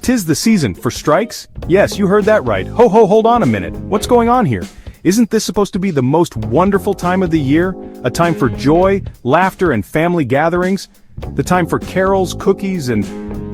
'Tis the season for strikes? Yes, you heard that right. Ho ho, hold on a minute. What's going on here? Isn't this supposed to be the most wonderful time of the year? A time for joy, laughter, and family gatherings? The time for carols, cookies, and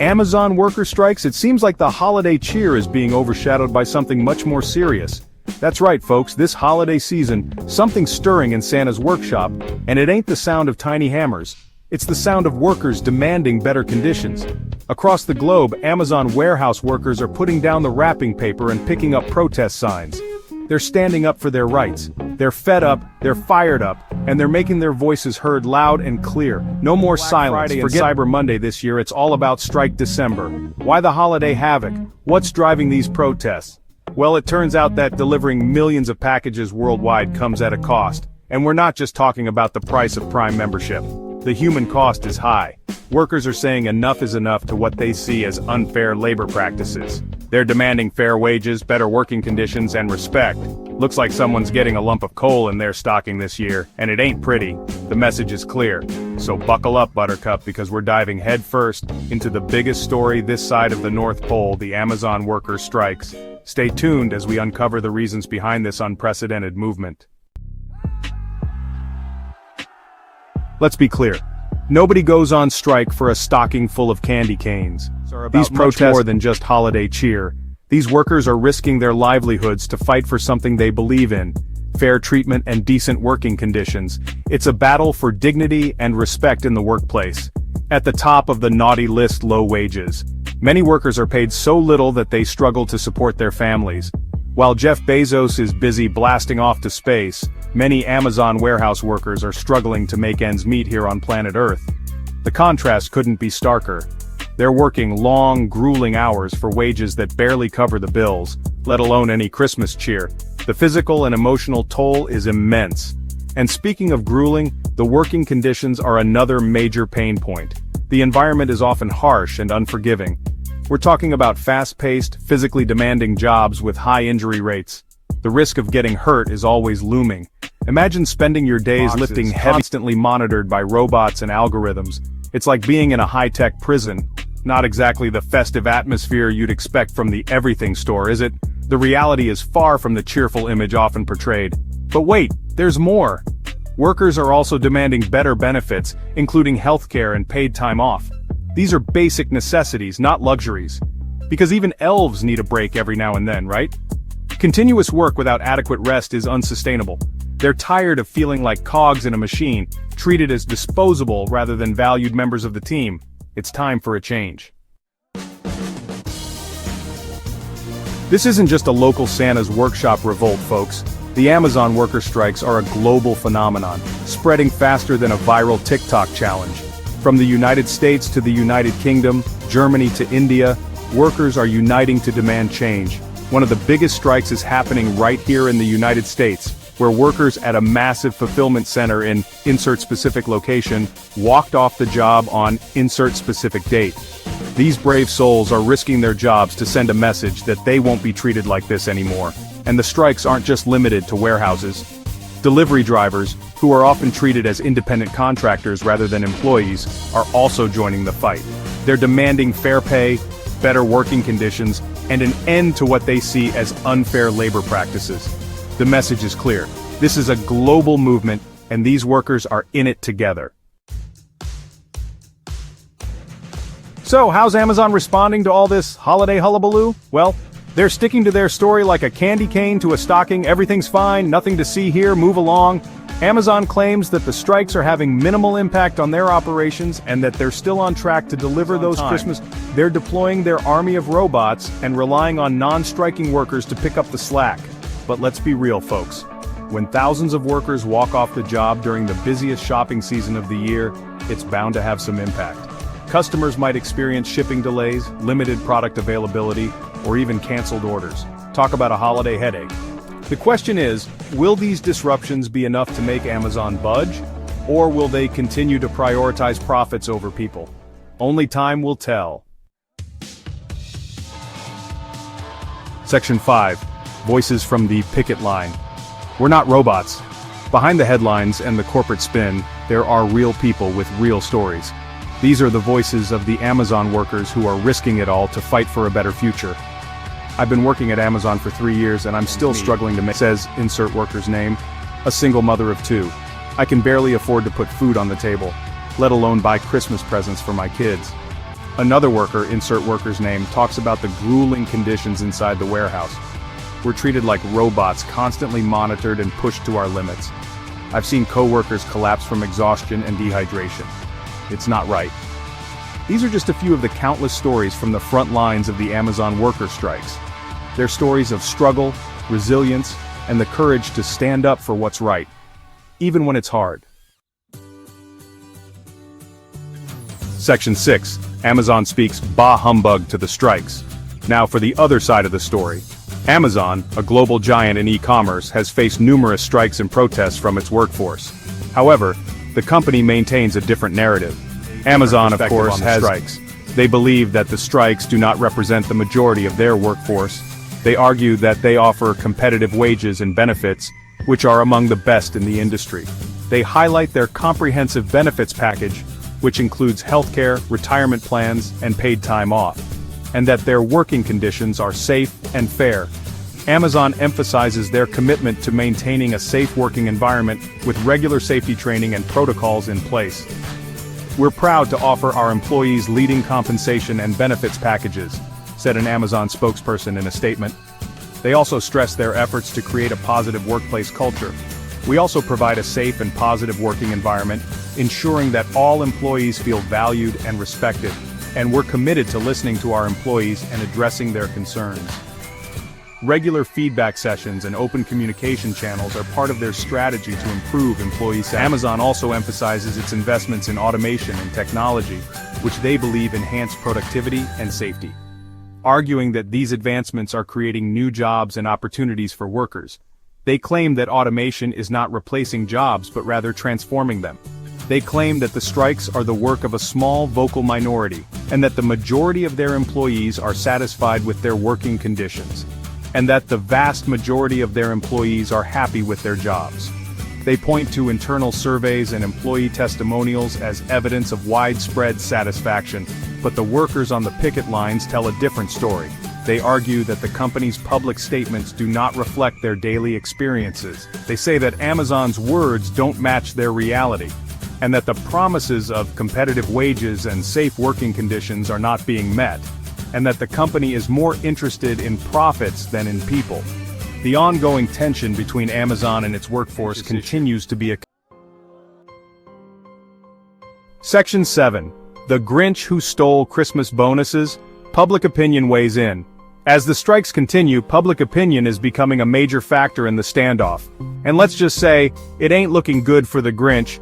Amazon worker strikes? It seems like the holiday cheer is being overshadowed by something much more serious. That's right, folks, this holiday season, something's stirring in Santa's workshop, and it ain't the sound of tiny hammers. It's the sound of workers demanding better conditions. Across the globe, Amazon warehouse workers are putting down the wrapping paper and picking up protest signs. They're standing up for their rights. They're fed up, they're fired up, and they're making their voices heard loud and clear. No more silence. Forget Cyber Monday this year, it's all about Strike December. Why the holiday havoc? What's driving these protests? Well, it turns out that delivering millions of packages worldwide comes at a cost. And we're not just talking about the price of Prime membership. The human cost is high. Workers are saying enough is enough to what they see as unfair labor practices. They're demanding fair wages, better working conditions, and respect. Looks like someone's getting a lump of coal in their stocking this year, and it ain't pretty. The message is clear. So buckle up, Buttercup, because we're diving headfirst into the biggest story this side of the North Pole, the Amazon worker strikes. Stay tuned as we uncover the reasons behind this unprecedented movement. Let's be clear. Nobody goes on strike for a stocking full of candy canes. These protests are more than just holiday cheer. These workers are risking their livelihoods to fight for something they believe in: fair treatment and decent working conditions. It's a battle for dignity and respect in the workplace. At the top of the naughty list, low wages. Many workers are paid so little that they struggle to support their families. While Jeff Bezos is busy blasting off to space, many Amazon warehouse workers are struggling to make ends meet here on planet Earth. The contrast couldn't be starker. They're working long, grueling hours for wages that barely cover the bills, let alone any Christmas cheer. The physical and emotional toll is immense. And speaking of grueling, the working conditions are another major pain point. The environment is often harsh and unforgiving. We're talking about fast-paced, physically demanding jobs with high injury rates. The risk of getting hurt is always looming. Imagine spending your days lifting heavy, constantly monitored by robots and algorithms. It's like being in a high-tech prison. Not exactly the festive atmosphere you'd expect from the everything store, is it? The reality is far from the cheerful image often portrayed. But wait, there's more. Workers are also demanding better benefits, including healthcare and paid time off. These are basic necessities, not luxuries. Because even elves need a break every now and then, right? Continuous work without adequate rest is unsustainable. They're tired of feeling like cogs in a machine, treated as disposable rather than valued members of the team. It's time for a change. This isn't just a local Santa's workshop revolt, folks. The Amazon worker strikes are a global phenomenon, spreading faster than a viral TikTok challenge. From the United States to the United Kingdom, Germany to India, workers are uniting to demand change. One of the biggest strikes is happening right here in the United States, where workers at a massive fulfillment center in insert specific location walked off the job on insert specific date. These brave souls are risking their jobs to send a message that they won't be treated like this anymore. And the strikes aren't just limited to warehouses. Delivery drivers, who are often treated as independent contractors rather than employees, are also joining the fight. They're demanding fair pay, better working conditions, and an end to what they see as unfair labor practices. The message is clear. This is a global movement, and these workers are in it together. So, how's Amazon responding to all this holiday hullabaloo? Well, they're sticking to their story like a candy cane to a stocking. Everything's fine, nothing to see here, move along. Amazon claims that the strikes are having minimal impact on their operations and that they're still on track to deliver those Christmas. They're deploying their army of robots and relying on non-striking workers to pick up the slack. But let's be real, folks. When thousands of workers walk off the job during the busiest shopping season of the year, it's bound to have some impact. Customers might experience shipping delays, limited product availability, or even canceled orders. Talk about a holiday headache. The question is, will these disruptions be enough to make Amazon budge? Or will they continue to prioritize profits over people? Only time will tell. Section 5. Voices from the picket line. We're not robots. Behind the headlines and the corporate spin, there are real people with real stories. These are the voices of the Amazon workers who are risking it all to fight for a better future. I've been working at Amazon for 3 years and I'm still struggling to make, says insert worker's name, a single mother of 2. I can barely afford to put food on the table, let alone buy Christmas presents for my kids. Another worker, insert worker's name, talks about the grueling conditions inside the warehouse. We're treated like robots, constantly monitored and pushed to our limits. I've seen co-workers collapse from exhaustion and dehydration. It's not right. These are just a few of the countless stories from the front lines of the Amazon worker strikes. They're stories of struggle, resilience, and the courage to stand up for what's right, even when it's hard. Section 6. Amazon speaks bah humbug to the strikes. Now for the other side of the story. Amazon, a global giant in e-commerce, has faced numerous strikes and protests from its workforce. However, the company maintains a different narrative. Amazon, of course, has strikes. They believe that the strikes do not represent the majority of their workforce. They argue that they offer competitive wages and benefits, which are among the best in the industry. They highlight their comprehensive benefits package, which includes healthcare, retirement plans, and paid time off, and that their working conditions are safe and fair. Amazon emphasizes their commitment to maintaining a safe working environment with regular safety training and protocols in place. We're proud to offer our employees leading compensation and benefits packages, said an Amazon spokesperson in a statement. They also stress their efforts to create a positive workplace culture. We also provide a safe and positive working environment, ensuring that all employees feel valued and respected, and we're committed to listening to our employees and addressing their concerns. Regular feedback sessions and open communication channels are part of their strategy to improve employee satisfaction. Amazon also emphasizes its investments in automation and technology, which they believe enhance productivity and safety. Arguing that these advancements are creating new jobs and opportunities for workers. They claim that automation is not replacing jobs but rather transforming them. They claim that the strikes are the work of a small vocal minority, and that the majority of their employees are satisfied with their working conditions, and that the vast majority of their employees are happy with their jobs. They point to internal surveys and employee testimonials as evidence of widespread satisfaction, but the workers on the picket lines tell a different story. They argue that the company's public statements do not reflect their daily experiences. They say that Amazon's words don't match their reality, and that the promises of competitive wages and safe working conditions are not being met, and that the company is more interested in profits than in people. The ongoing tension between Amazon and its workforce continues to be a... Section 7. The Grinch Who Stole Christmas Bonuses. Public opinion weighs in. As the strikes continue, public opinion is becoming a major factor in the standoff. And let's just say, it ain't looking good for the Grinch,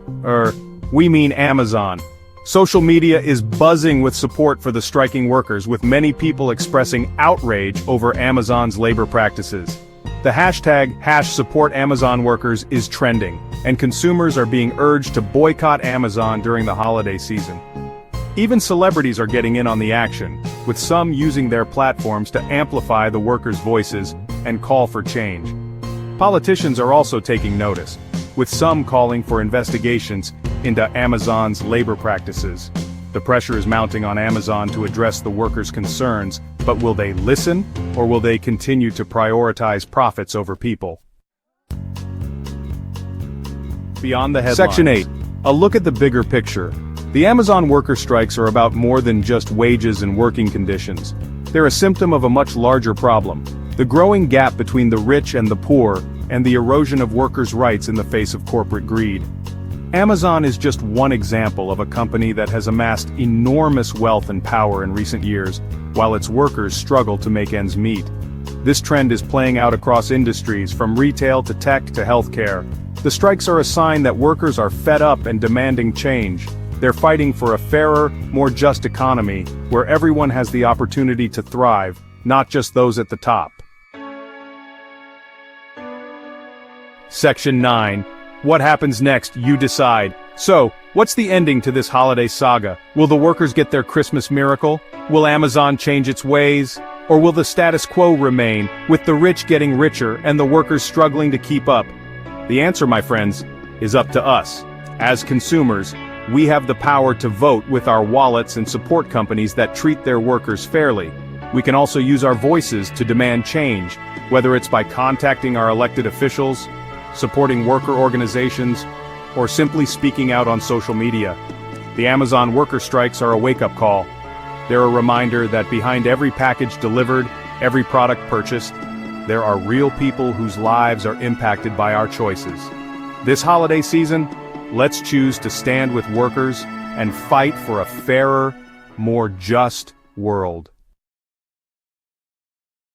we mean Amazon. Social media is buzzing with support for the striking workers, with many people expressing outrage over Amazon's labor practices. The hashtag #SupportAmazonWorkers is trending, and consumers are being urged to boycott Amazon during the holiday season. Even celebrities are getting in on the action, with some using their platforms to amplify the workers' voices and call for change. Politicians are also taking notice, with some calling for investigations into Amazon's labor practices. The pressure is mounting on Amazon to address the workers' concerns, but will they listen, or will they continue to prioritize profits over people? Beyond the headlines. Section 8. A look at the bigger picture. The Amazon worker strikes are about more than just wages and working conditions. They're a symptom of a much larger problem: the growing gap between the rich and the poor, and the erosion of workers' rights in the face of corporate greed. Amazon is just one example of a company that has amassed enormous wealth and power in recent years, while its workers struggle to make ends meet. This trend is playing out across industries, from retail to tech to healthcare. The strikes are a sign that workers are fed up and demanding change. They're fighting for a fairer, more just economy, where everyone has the opportunity to thrive, not just those at the top. Section 9. What happens next, you decide. So, what's the ending to this holiday saga? Will the workers get their Christmas miracle? Will Amazon change its ways? Or will the status quo remain, with the rich getting richer and the workers struggling to keep up? The answer, my friends, is up to us. As consumers, We have the power to vote with our wallets and support companies that treat their workers fairly. We can also use our voices to demand change, whether it's by contacting our elected officials, supporting worker organizations, or simply speaking out on social media. The Amazon worker strikes are a wake-up call. They're a reminder that behind every package delivered, every product purchased, there are real people whose lives are impacted by our choices. This holiday season, let's choose to stand with workers and fight for a fairer, more just world.